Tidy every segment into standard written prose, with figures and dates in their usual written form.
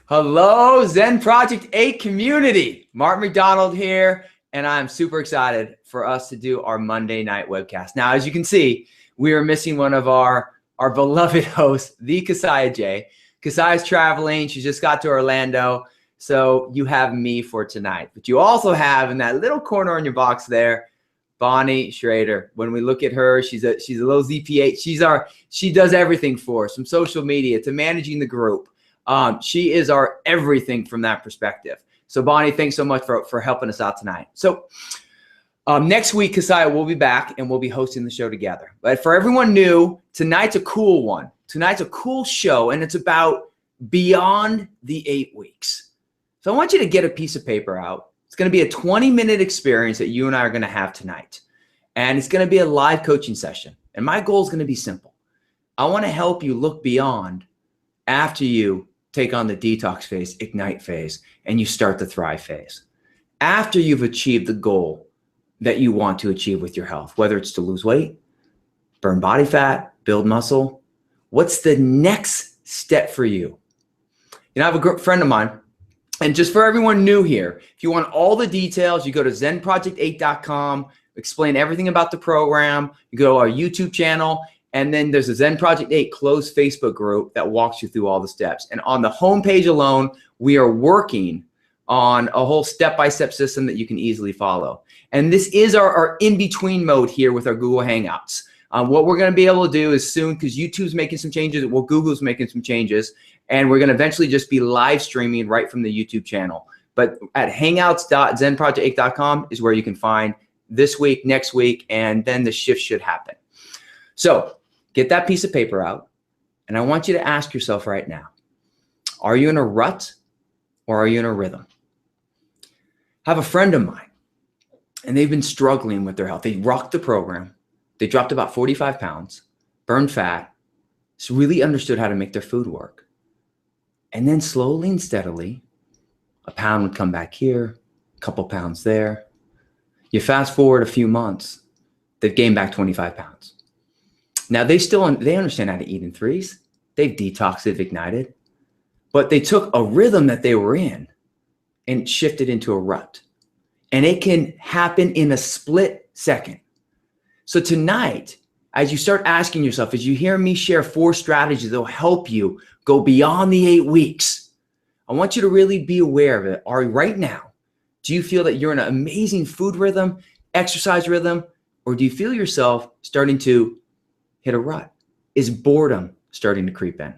Hello, Zen Project 8 community. Mark McDonald here, and I'm super excited for us to do our Monday night webcast. Now, as you can see, we are missing one of our beloved hosts, the Kasaya J. Kasaya's traveling. She just got to Orlando, so you have me for tonight. But you also have in that little corner on your box there, Bonnie Schrader. When we look at her, she's a little ZP8. She does everything for us, from social media to managing the group. She is our everything from that perspective. So Bonnie, thanks so much for helping us out tonight. So next week, Kasaya will be back and we'll be hosting the show together. But for everyone new, tonight's a cool one. Tonight's a cool show, and it's about beyond the 8 weeks. So I want you to get a piece of paper out. It's going to be a 20-minute experience that you and I are going to have tonight. And it's going to be a live coaching session. And my goal is going to be simple. I want to help you look beyond after you take on the detox phase, ignite phase, and you start the thrive phase. After you've achieved the goal that you want to achieve with your health, whether it's to lose weight, burn body fat, build muscle, what's the next step for you? You know, I have a good friend of mine, and just for everyone new here, if you want all the details, you go to zenproject8.com, explain everything about the program, you go to our YouTube channel, and then there's a Zen Project 8 closed Facebook group that walks you through all the steps. And on the homepage alone, we are working on a whole step-by-step system that you can easily follow. And this is our in-between mode here with our Google Hangouts. What we're going to be able to do is soon, because YouTube's making some changes, well, Google's making some changes, and we're going to eventually just be live streaming right from the YouTube channel. But at hangouts.zenproject8.com is where you can find this week, next week, and then the shift should happen. So get that piece of paper out, and I want you to ask yourself right now, are you in a rut or are you in a rhythm? I have a friend of mine, and they've been struggling with their health. They rocked the program. They dropped about 45 pounds, burned fat, just really understood how to make their food work. And then slowly and steadily, a pound would come back here, a couple pounds there. You fast forward a few months, they've gained back 25 pounds. Now, they understand how to eat in threes. They've detoxed, they've ignited. But they took a rhythm that they were in and shifted into a rut. And it can happen in a split second. So tonight, as you start asking yourself, as you hear me share 4 strategies that will help you go beyond the 8 weeks, I want you to really be aware of it. Right now, do you feel that you're in an amazing food rhythm, exercise rhythm, or do you feel yourself starting to hit a rut? Is boredom starting to creep in?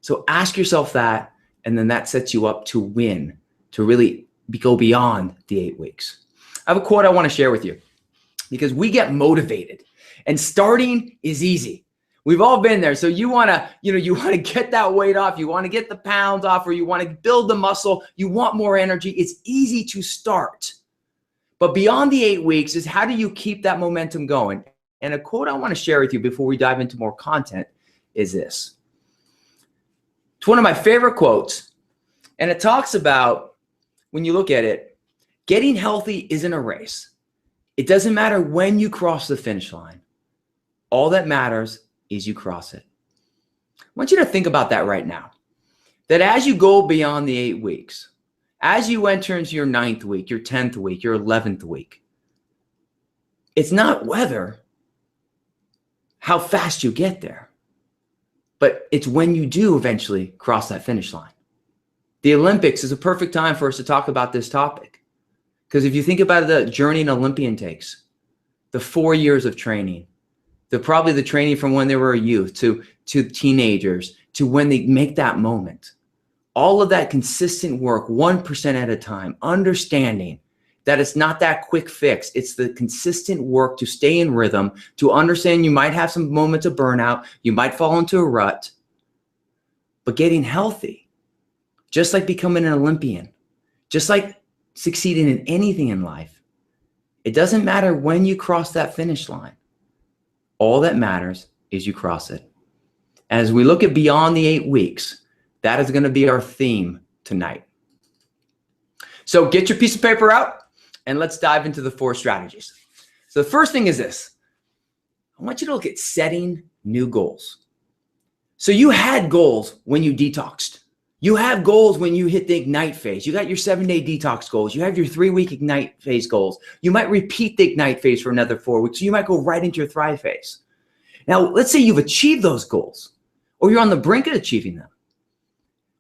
So ask yourself that, and then that sets you up to win, to really go beyond the 8 weeks. I have a quote I want to share with you, because we get motivated, and starting is easy. We've all been there. So you want to get that weight off, you want to get the pounds off, or you want to build the muscle, you want more energy. It's easy to start. But beyond the 8 weeks is, how do you keep that momentum going? And a quote I want to share with you before we dive into more content is this. It's one of my favorite quotes, and it talks about, when you look at it, getting healthy isn't a race. It doesn't matter when you cross the finish line. All that matters is you cross it. I want you to think about that right now. That as you go beyond the 8 weeks, as you enter into your 9th week, your 10th week, your 11th week, it's not how fast you get there, but it's when you do eventually cross that finish line. The Olympics is a perfect time for us to talk about this topic, because if you think about the journey an Olympian takes, the 4 years of training, probably the training from when they were a youth to teenagers to when they make that moment, all of that consistent work, 1% at a time, understanding that it's not that quick fix. It's the consistent work to stay in rhythm, to understand you might have some moments of burnout, you might fall into a rut, but getting healthy, just like becoming an Olympian, just like succeeding in anything in life, it doesn't matter when you cross that finish line. All that matters is you cross it. As we look at beyond the 8 weeks, that is going to be our theme tonight. So get your piece of paper out, and let's dive into the 4 strategies. So the first thing is this. I want you to look at setting new goals. So you had goals when you detoxed. You have goals when you hit the ignite phase. You got your 7-day detox goals. You have your 3-week ignite phase goals. You might repeat the ignite phase for another 4 weeks. So you might go right into your thrive phase. Now, let's say you've achieved those goals or you're on the brink of achieving them.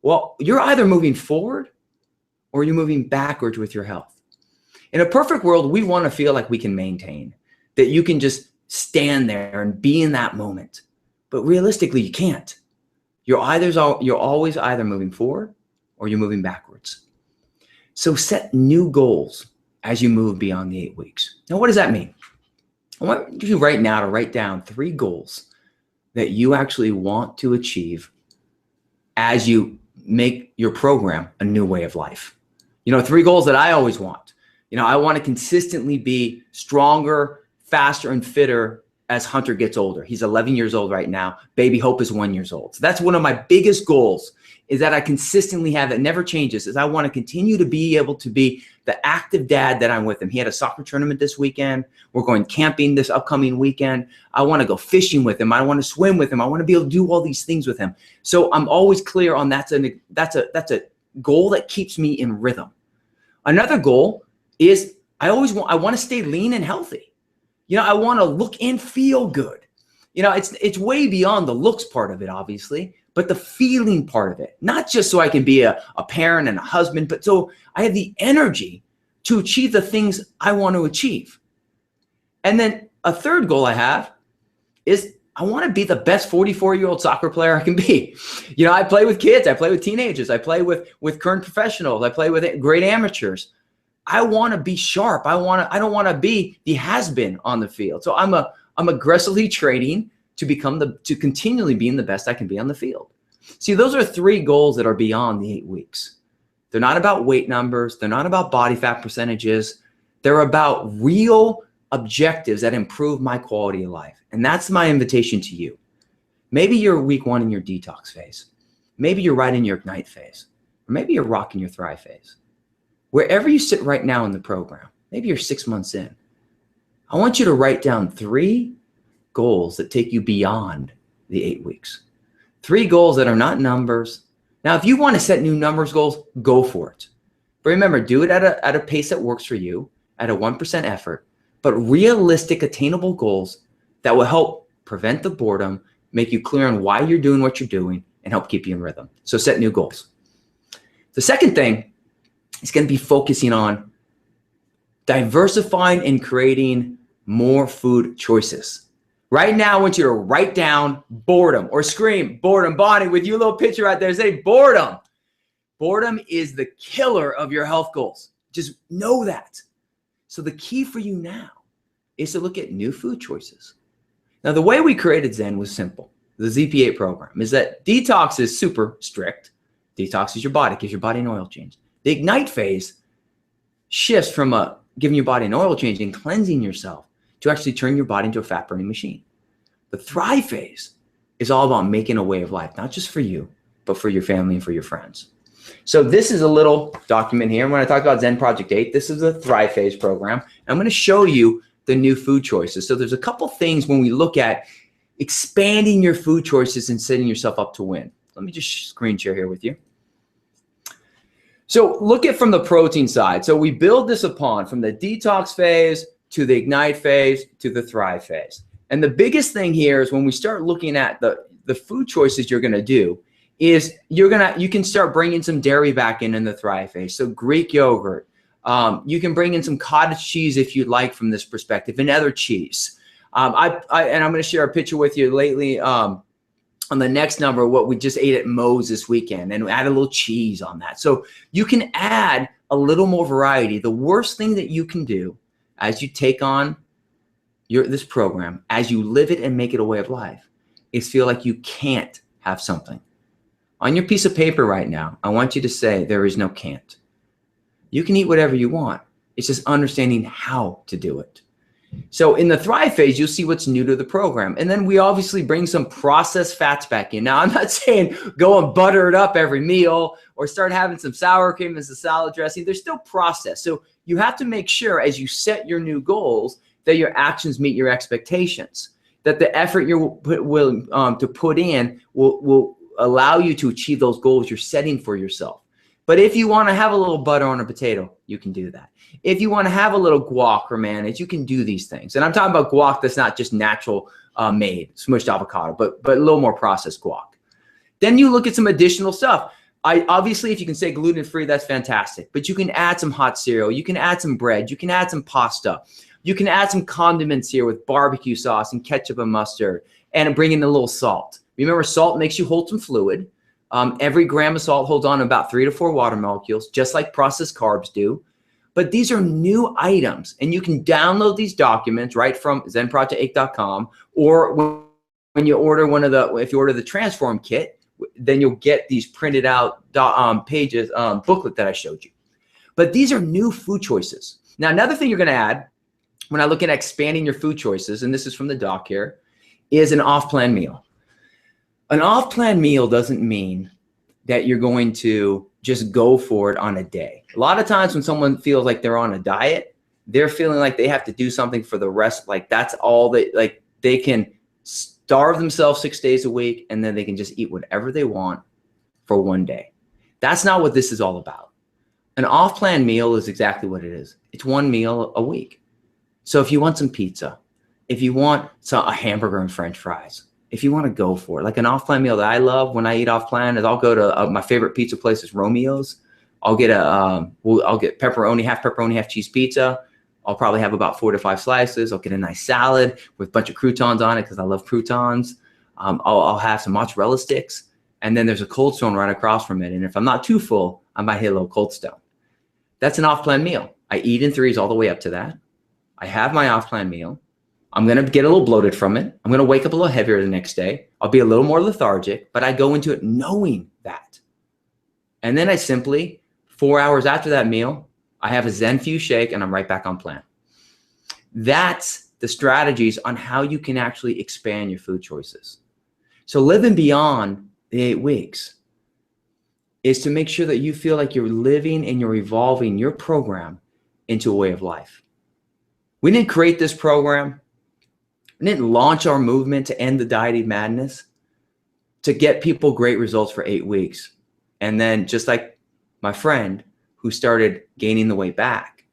Well, you're either moving forward or you're moving backwards with your health. In a perfect world, we want to feel like we can maintain, that you can just stand there and be in that moment. But realistically, you can't. You're always either moving forward or you're moving backwards. So set new goals as you move beyond the 8 weeks. Now, what does that mean? I want you right now to write down 3 goals that you actually want to achieve as you make your program a new way of life. 3 goals that I always want. I want to consistently be stronger, faster, and fitter as Hunter gets older. He's 11 years old right now. Baby Hope is 1 year old. So that's one of my biggest goals, is that I consistently have, that never changes, is I want to continue to be able to be the active dad that I'm with him. He had a soccer tournament this weekend. We're going camping this upcoming weekend. I want to go fishing with him. I want to swim with him. I want to be able to do all these things with him. So I'm always clear on that's a goal that keeps me in rhythm. Another goal is I want to stay lean and healthy. I want to look and feel good. It's way beyond the looks part of it, obviously, but the feeling part of it. Not just so I can be a parent and a husband, but so I have the energy to achieve the things I want to achieve. And then a third goal I have is I want to be the best 44-year-old soccer player I can be. I play with kids. I play with teenagers. I play with current professionals. I play with great amateurs. I want to be sharp. I don't want to be the has-been on the field. So I'm aggressively training to continually being the best I can be on the field. See, those are 3 goals that are beyond the 8 weeks. They're not about weight numbers. They're not about body fat percentages. They're about real objectives that improve my quality of life. And that's my invitation to you. Maybe you're week 1 in your detox phase. Maybe you're right in your ignite phase. Or maybe you're rocking your thrive phase. Wherever you sit right now in the program, maybe you're 6 months in, I want you to write down 3 goals that take you beyond the 8 weeks. 3 goals that are not numbers. Now, if you want to set new numbers goals, go for it. But remember, do it at a pace that works for you, at a 1% effort, but realistic, attainable goals that will help prevent the boredom, make you clear on why you're doing what you're doing, and help keep you in rhythm. So set new goals. The second thing is going to be focusing on diversifying and creating more food choices. Right now, I want you to write down boredom or scream boredom. Bonnie, with your little picture right there, say boredom. Boredom is the killer of your health goals. Just know that. So the key for you now is to look at new food choices. Now, the way we created Zen was simple. The ZP8 program is that detox is super strict. Detox is your body, gives your body an oil change. The ignite phase shifts from giving your body an oil change and cleansing yourself to actually turn your body into a fat burning machine. The thrive phase is all about making a way of life, not just for you, but for your family and for your friends. So this is a little document here. When I talk about Zen Project 8, this is the thrive phase program. I'm going to show you the new food choices. So there's a couple things when we look at expanding your food choices and setting yourself up to win. Let me just screen share here with you. So look at from the protein side. So we build this upon from the detox phase to the ignite phase to the thrive phase. And the biggest thing here is when we start looking at the food choices you're going to do is you can start bringing some dairy back in the thrive phase. So Greek yogurt. You can bring in some cottage cheese if you'd like from this perspective, and other cheese. And I'm going to share a picture with you lately on the next number, what we just ate at Moe's this weekend, and add a little cheese on that. So you can add a little more variety. The worst thing that you can do as you take on this program, as you live it and make it a way of life, is feel like you can't have something. On your piece of paper right now, I want you to say there is no can't. You can eat whatever you want. It's just understanding how to do it. So in the thrive phase, you'll see what's new to the program. And then we obviously bring some processed fats back in. Now, I'm not saying go and butter it up every meal or start having some sour cream as a salad dressing. They're still processed. So you have to make sure as you set your new goals that your actions meet your expectations, that the effort you're willing to put in will allow you to achieve those goals you're setting for yourself. But if you want to have a little butter on a potato, you can do that. If you want to have a little guac or mayonnaise, you can do these things. And I'm talking about guac that's not just natural made, smushed avocado, but a little more processed guac. Then you look at some additional stuff. Obviously, if you can say gluten-free, that's fantastic. But you can add some hot cereal. You can add some bread. You can add some pasta. You can add some condiments here with barbecue sauce and ketchup and mustard, and bring in a little salt. Remember, salt makes you hold some fluid. Every gram of salt holds on to about 3 to 4 water molecules, just like processed carbs do. But these are new items, and you can download these documents right from zenproject8.com, or when you order if you order the Transform Kit, then you'll get these printed out pages, booklet that I showed you. But these are new food choices. Now, another thing you're going to add when I look at expanding your food choices, and this is from the doc here, is an off-plan meal. An off-plan meal doesn't mean that you're going to just go for it on a day. A lot of times when someone feels like they're on a diet, they're feeling like they have to do something for the rest. Like that's all they can starve themselves 6 days a week, and then they can just eat whatever they want for one day. That's not what this is all about. An off-plan meal is exactly what it is. It's one meal a week. So if you want some pizza, if you want a hamburger and French fries, if you want to go for it, like an off-plan meal that I love when I eat off-plan is I'll go to my favorite pizza place is Romeo's. I'll get I'll get pepperoni, half cheese pizza. I'll probably have about 4 to 5 slices. I'll get a nice salad with a bunch of croutons on it because I love croutons. I'll have some mozzarella sticks, and then there's a Cold Stone right across from it. And if I'm not too full, I might hit a little Cold Stone. That's an off-plan meal. I eat in threes all the way up to that. I have my off-plan meal. I'm going to get a little bloated from it. I'm going to wake up a little heavier the next day. I'll be a little more lethargic, but I go into it knowing that. And then I simply, 4 hours after that meal, I have a ZenFuse shake and I'm right back on plan. That's the strategies on how you can actually expand your food choices. So living beyond the 8 weeks is to make sure that you feel like you're living and you're evolving your program into a way of life. We didn't create this program. We didn't launch our movement to end the dieting madness to get people great results for 8 weeks. And then just like my friend who started gaining the weight back,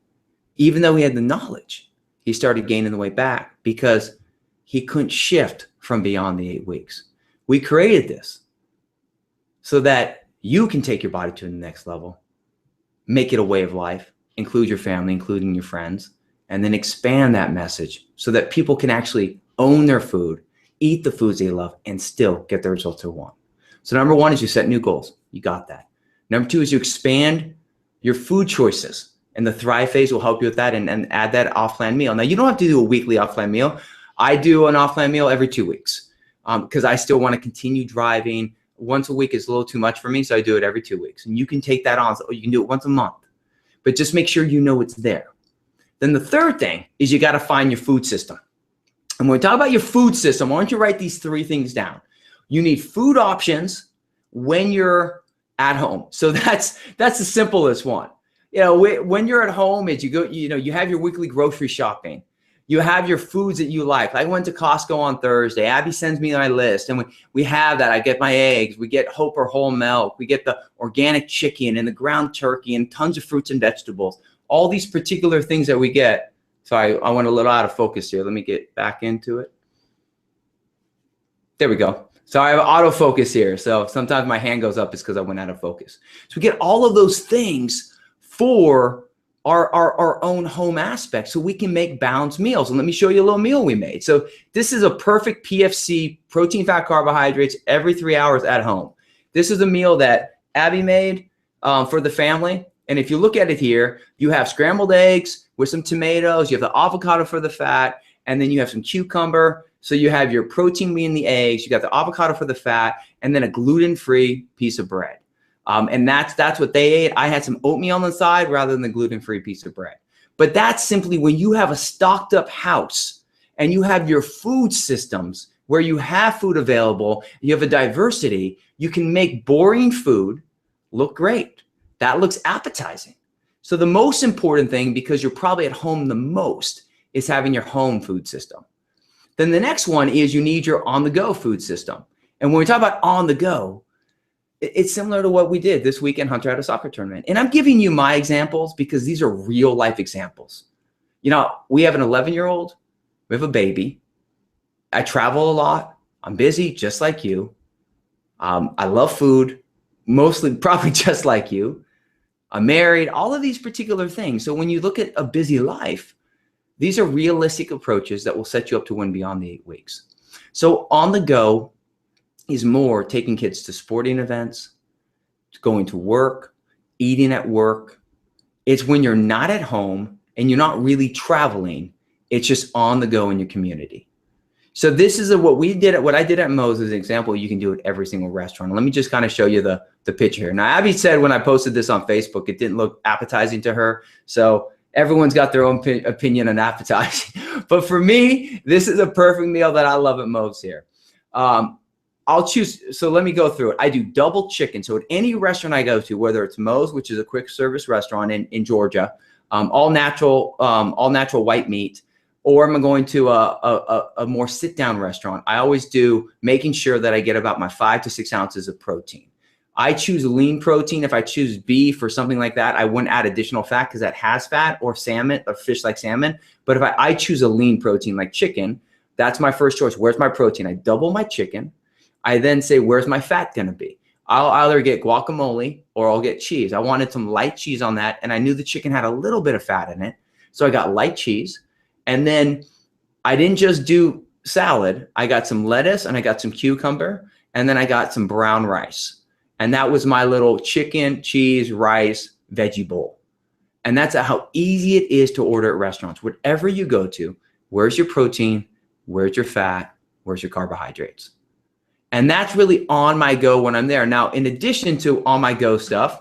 even though he had the knowledge, he started gaining the weight back because he couldn't shift from beyond the 8 weeks. We created this so that you can take your body to the next level, make it a way of life, include your family, including your friends, and then expand that message so that people can actually own their food, eat the foods they love, and still get the results they want. So number 1 is you set new goals. You got that. Number 2 is you expand your food choices, and the Thrive phase will help you with that and add that off-plan meal. Now, you don't have to do a weekly off-plan meal. I do an off-plan meal every 2 weeks because I still want to continue driving. Once a week is a little too much for me, so I do it every 2 weeks. And you can take that on. So you can do it once a month, but just make sure you know it's there. Then the third thing is you got to find your food system. And when we talk about your food system, why don't you write these 3 things down? You need food options when you're at home. So that's the simplest one. You know, when you're at home, as you go, you have your weekly grocery shopping. You have your foods that you like. I went to Costco on Thursday. Abby sends me my list, and we have that. I get my eggs. We get Hoper whole milk. We get the organic chicken and the ground turkey and tons of fruits and vegetables. All these particular things that we get. Sorry, I went a little out of focus here. Let me get back into it. There we go. So I have autofocus here. So sometimes my hand goes up is because I went out of focus. So we get all of those things for our own home aspect so we can make balanced meals. And let me show you a little meal we made. So this is a perfect PFC, protein, fat, carbohydrates, every 3 hours at home. This is a meal that Abby made for the family. And if you look at it here, you have scrambled eggs with some tomatoes, you have the avocado for the fat, and then you have some cucumber. So you have your protein being the eggs, you got the avocado for the fat, and then a gluten-free piece of bread. And that's what they ate. I had some oatmeal on the side rather than the gluten-free piece of bread. But that's simply when you have a stocked up house and you have your food systems where you have food available, you have a diversity, you can make boring food look great. That looks appetizing. So the most important thing, because you're probably at home the most, is having your home food system. Then the next one is you need your on-the-go food system. And when we talk about on-the-go, It's similar to what we did this weekend. Hunter had a soccer tournament. And I'm giving you my examples because these are real life examples. You know, we have an 11-year-old, we have a baby. I travel a lot. I'm busy just like you. I love food, mostly probably just like you. I'm married, all of these particular things. So when you look at a busy life, these are realistic approaches that will set you up to win beyond the 8 weeks. So on the go is more taking kids to sporting events, going to work, eating at work. It's when you're not at home and you're not really traveling. It's just on the go in your community. So this is what I did at Moe's as an example. You can do it at every single restaurant. Let me just kind of show you the picture here. Now, Abby said when I posted this on Facebook, it didn't look appetizing to her. So everyone's got their own opinion on appetizing. But for me, this is a perfect meal that I love at Moe's here. I'll choose. So let me go through it. I do double chicken. So at any restaurant I go to, whether it's Moe's, which is a quick service restaurant in Georgia, all natural white meat, or I'm going to a more sit-down restaurant, I always do making sure that I get about my 5 to 6 ounces of protein. I choose lean protein. If I choose beef or something like that, I wouldn't add additional fat because that has fat, or salmon, or fish like salmon. But if I choose a lean protein like chicken, that's my first choice. Where's my protein? I double my chicken. I then say, where's my fat going to be? I'll either get guacamole or I'll get cheese. I wanted some light cheese on that, and I knew the chicken had a little bit of fat in it. So I got light cheese. And then I didn't just do salad. I got some lettuce and I got some cucumber, and then I got some brown rice. And that was my little chicken, cheese, rice, veggie bowl. And that's how easy it is to order at restaurants. Whatever you go to, where's your protein? Where's your fat? Where's your carbohydrates? And that's really on my go when I'm there. Now, in addition to on my go stuff,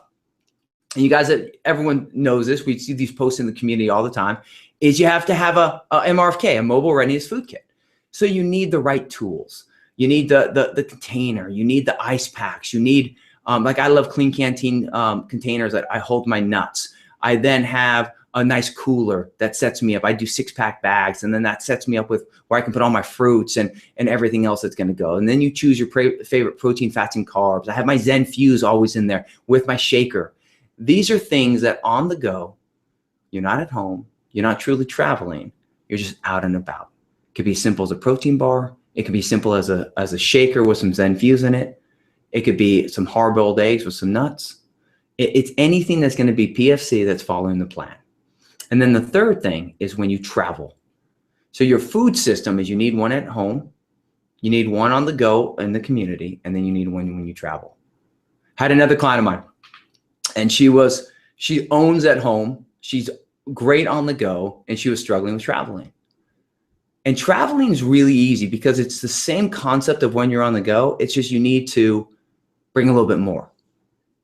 and you guys, everyone knows this, we see these posts in the community all the time, is you have to have a MRFK, a mobile readiness food kit. So you need the right tools. You need the container. You need the ice packs. You need, like I love Clean Canteen containers that I hold my nuts. I then have a nice cooler that sets me up. I do 6-pack bags, and then that sets me up with where I can put all my fruits and everything else that's gonna go. And then you choose your favorite protein, fats, and carbs. I have my Zen Fuse always in there with my shaker. These are things that on the go, you're not at home, you're not truly traveling, you're just out and about. It could be as simple as a protein bar. It could be simple as a shaker with some Zen Fuse in it. It could be some hard-boiled eggs with some nuts. It's anything that's gonna be PFC that's following the plan. And then the third thing is when you travel. So your food system is you need one at home, you need one on the go in the community, and then you need one when you travel. Had another client of mine, and she owns at home, she's great on the go, and she was struggling with traveling. And traveling is really easy because it's the same concept of when you're on the go. It's just you need to bring a little bit more.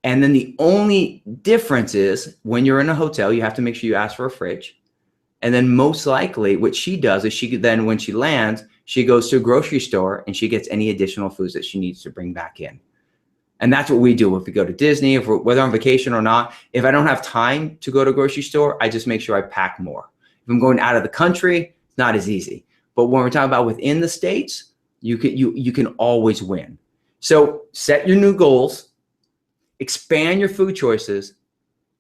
And then the only difference is when you're in a hotel, you have to make sure you ask for a fridge. And then most likely what she does is when she lands, she goes to a grocery store and she gets any additional foods that she needs to bring back in. And that's what we do. If we go to Disney, whether on vacation or not, if I don't have time to go to a grocery store, I just make sure I pack more. If I'm going out of the country, it's not as easy. But when we're talking about within the States, you can always win. So set your new goals, expand your food choices,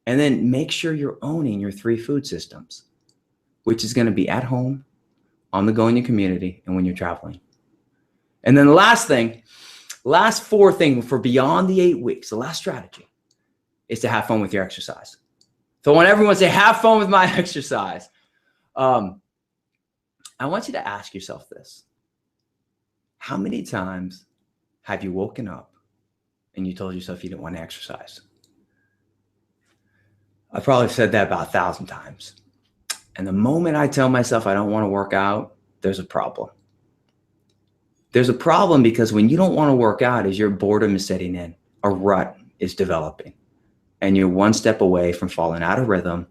and then make sure you're owning your 3 food systems, which is going to be at home, on the go in your community, and when you're traveling. And then the last 4 thing for beyond the 8 weeks, the last strategy is to have fun with your exercise. So I want everyone to say, have fun with my exercise. I want you to ask yourself this. How many times have you woken up and you told yourself you didn't want to exercise? I probably said that about 1,000 times. And the moment I tell myself I don't want to work out, there's a problem. There's a problem because when you don't want to work out is your boredom is setting in, a rut is developing, and you're one step away from falling out of rhythm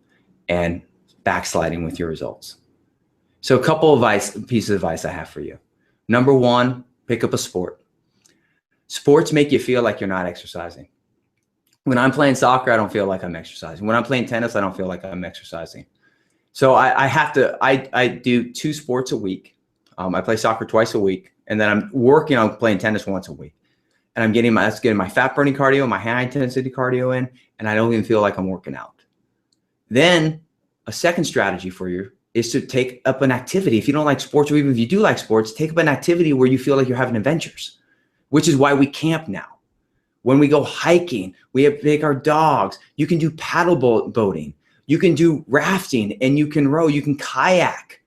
and backsliding with your results. So a couple of pieces of advice I have for you. Number 1, pick up a sport. Sports make you feel like you're not exercising. When I'm playing soccer, I don't feel like I'm exercising. When I'm playing tennis, I don't feel like I'm exercising. So I do 2 sports a week. I play soccer twice a week, and then I'm working on playing tennis once a week. and I'm getting that's getting my fat burning cardio, my high intensity cardio in, and I don't even feel like I'm working out. Then a second strategy for you is to take up an activity. If you don't like sports, or even if you do like sports, take up an activity where you feel like you're having adventures, which is why we camp now. When we go hiking, we have to take our dogs. You can do paddle boating. You can do rafting, and you can row. You can kayak.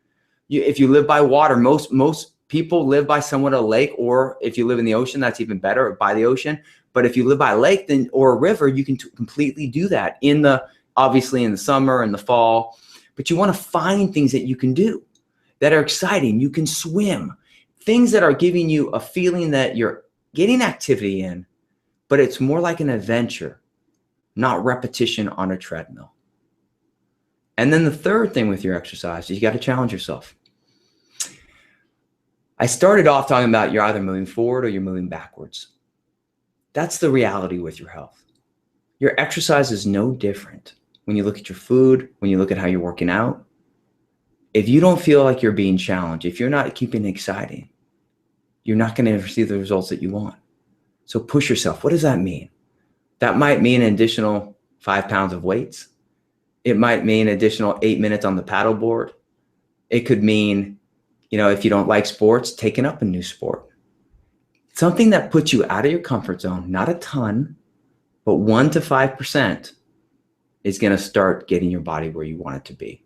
If you live by water, most people live by somewhat a lake, or if you live in the ocean, that's even better, by the ocean. But if you live by a lake or a river, you can completely do that obviously in the summer and the fall. But you want to find things that you can do that are exciting. You can swim, things that are giving you a feeling that you're getting activity in, but it's more like an adventure, not repetition on a treadmill. And then the third thing with your exercise is you got to challenge yourself. I started off talking about you're either moving forward or you're moving backwards. That's the reality with your health. Your exercise is no different when you look at your food, when you look at how you're working out. If you don't feel like you're being challenged, if you're not keeping it exciting, you're not going to receive the results that you want. So push yourself. What does that mean? That might mean an additional 5 pounds of weights. It might mean additional 8 minutes on the paddleboard. It could mean, if you don't like sports, taking up a new sport. Something that puts you out of your comfort zone, not a ton, but 1 to 5% is going to start getting your body where you want it to be.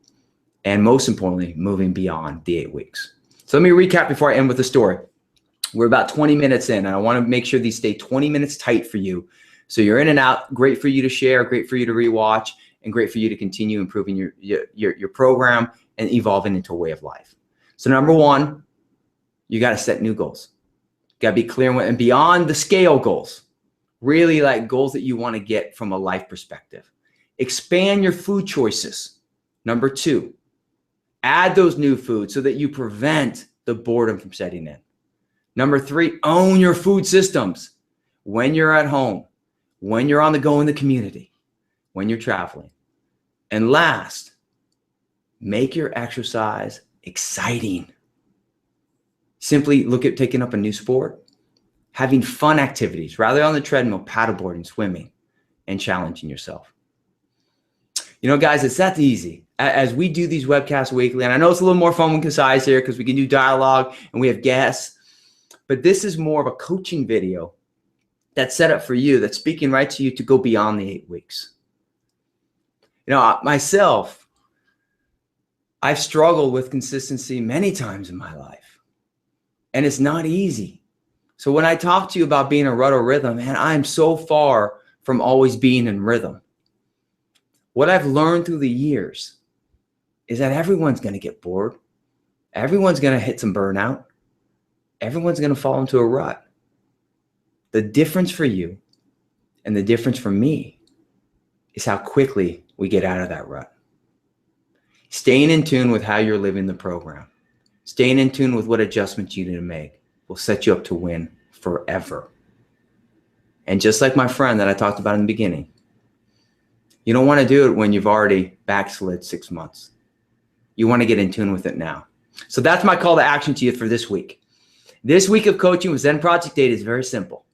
And most importantly, moving beyond the 8 weeks. So let me recap before I end with the story. We're about 20 minutes in, and I want to make sure these stay 20 minutes tight for you. So you're in and out. Great for you to share, great for you to rewatch, and great for you to continue improving your program and evolving into a way of life. So number one, you got to set new goals. You got to be clear and beyond the scale goals, really like goals that you want to get from a life perspective. Expand your food choices. Number two, add those new foods so that you prevent the boredom from setting in. Number three, own your food systems when you're at home, when you're on the go in the community, when you're traveling. And last, make your exercise exciting. Simply look at taking up a new sport, having fun activities, rather on the treadmill, paddleboarding, swimming, and challenging yourself. Guys, it's that easy. As we do these webcasts weekly, and I know it's a little more fun when Kasai's here because we can do dialogue and we have guests, but this is more of a coaching video that's set up for you, that's speaking right to you to go beyond the 8 weeks. Myself, I've struggled with consistency many times in my life, and it's not easy. So when I talk to you about being a rut or rhythm, man, I'm so far from always being in rhythm. What I've learned through the years is that everyone's going to get bored. Everyone's going to hit some burnout. Everyone's going to fall into a rut. The difference for you and the difference for me is how quickly we get out of that rut. Staying in tune with how you're living the program, staying in tune with what adjustments you need to make will set you up to win forever. And just like my friend that I talked about in the beginning, you don't want to do it when you've already backslid 6 months. You want to get in tune with it now. So that's my call to action to you for this week. This week of coaching with Zen Project 8 is very simple.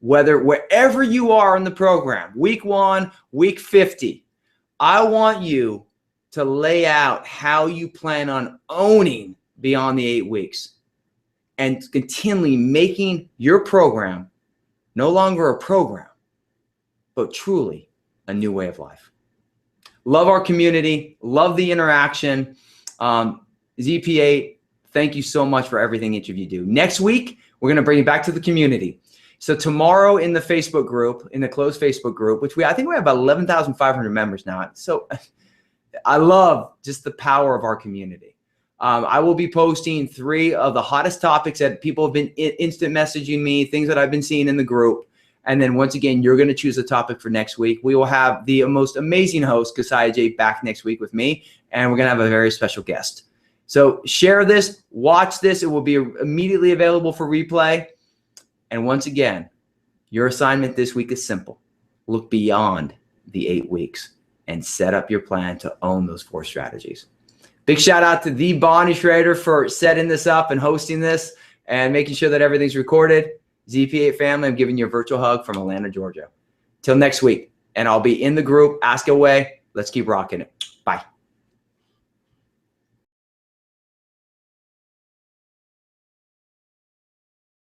Wherever you are in the program, week 1, week 50, I want you to lay out how you plan on owning beyond the 8 weeks and continually making your program no longer a program, but truly a new way of life. Love our community, love the interaction. ZP8, thank you so much for everything each of you do. Next week, we're going to bring you back to the community. So tomorrow in the Facebook group, in the closed Facebook group, which I think we have about 11,500 members now. So I love just the power of our community. I will be posting 3 of the hottest topics that people have been instant messaging me, things that I've been seeing in the group. And then once again, you're going to choose a topic for next week. We will have the most amazing host, Kasai J, back next week with me, and we're going to have a very special guest. So share this, watch this. It will be immediately available for replay. And once again, your assignment this week is simple. Look beyond the 8 weeks and set up your plan to own those 4 strategies. Big shout out to the Bonnie Schrader for setting this up and hosting this and making sure that everything's recorded. ZP8 family, I'm giving you a virtual hug from Atlanta, Georgia. Till next week. And I'll be in the group. Ask away. Let's keep rocking it.